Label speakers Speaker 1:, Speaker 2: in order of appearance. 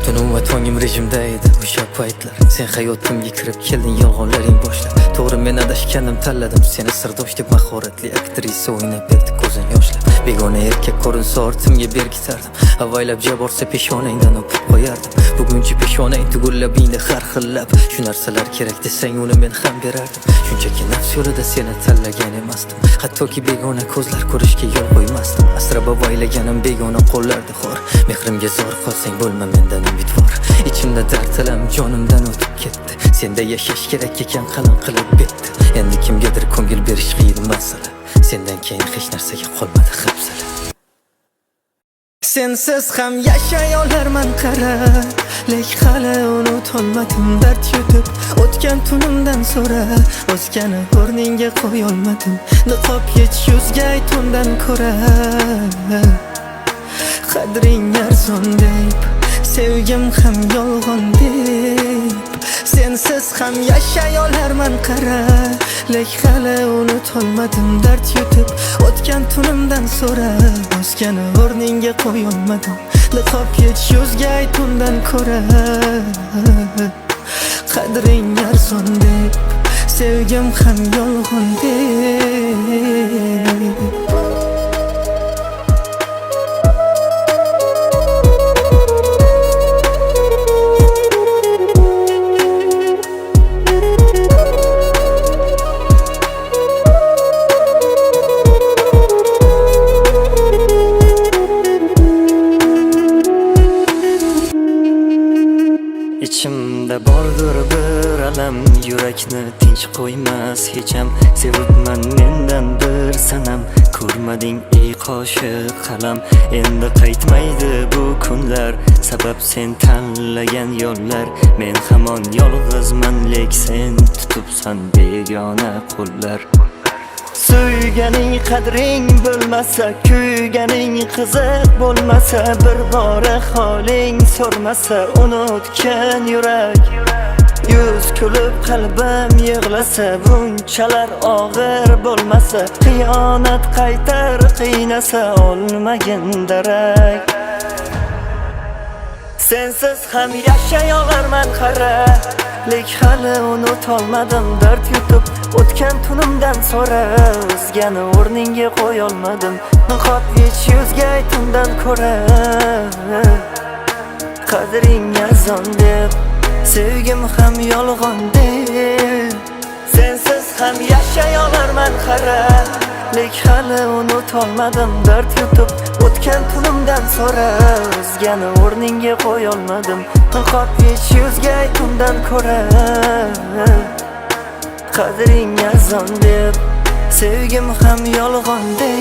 Speaker 1: Tunum va tongim rejimda edi o'sha paytlar. Sen hayotimga kirib kelding, yolg'onlaring boshlab. To'g'ri, men adashganim, tanladim seni sirdosh deb. Mahoratli aktrisa o'ynab berdi ko'zing yoshlab. Begona erkak ko'rinsa ortimga berkitardim. Avaylab jaborsa peshonangdan o'pib qo'yardim. Bugunchi peshonang tugullabingda har xillab. Shu narsalar kerak desang uni men ham berardim. Shunchaki nafs yo'lida seni tanlagan emasdim. Hattoki begona ko'zlar ko'rishga yo'l qo'ymasdim. Asrab avaylaganim begona qo'llarda xor. Mehrimga zor qolsang bo'lma mendan umidvor. Ichimda dard alam jonimdan o'tib ketdi. Senda yashash kerak ekan qalin qilib bitdi. Endi kimgadir ko'ngil berish qiyin masala. Sendan keyin hech narsaga qolmadi hafsala. Sensiz ham yashay olarman qara, lek hali unutolmadim dard yutib. O'tgan tunimdan so'ra, o'zgani o'rninga qo'y olmadim. Niqob yech yuzga aytundan ko'ra, qadring arzon deb, sevgim ham yolg'on deb. Sensiz ham yashay olarman qara, lek hali unutolmadim dard yutib. O'tgan tunimdan so'ra, o'zgani o'rninga qo'y olmadim. Niqob yech yuzga aytundan ko'ra, qadring arzon deb, sevgim ham yolg'on deb.
Speaker 2: İçimde bordur bir alam, yurakni tinch qo'ymas hech ham. Sevibman mendan bir sanam, ko'rmading ey qoshiq qalam. Endi qaytmaydi bu kunlar, sabab sen tanlagan yo'llar. Men hamon yolg'izman, lek sen tutibsan begona qo'llar. Suyganing qadring bo'lmasa, kuyganing qiziq bo'lmasa, bir bora holing so'rmasa, unutgan yurak yuz kulib qalbim yig'lasa, bunchalar og'ir bo'lmasa, xiyonat qaytar qiynasa, olmagin darak. Sensiz ham yashay olarman qara, lek hali unutolmadim dard yutib. O'tgan tunimdan so'ra, o'zgani o'rninga qo'y olmadim. Niqob yech yuzga aytundan ko'ra, qadring arzon deb, sevgim ham yolg'on deb. Sensiz ham yashay olarman qara, lek hali unutolmadim dard yutib. O'tgan tunimdan so'ra, o'zgani o'rninga qo'y olmadim. Niqob yech yuzga aytundan ko'ra, qadring arzon deb, sevgim ham yolg'on deb.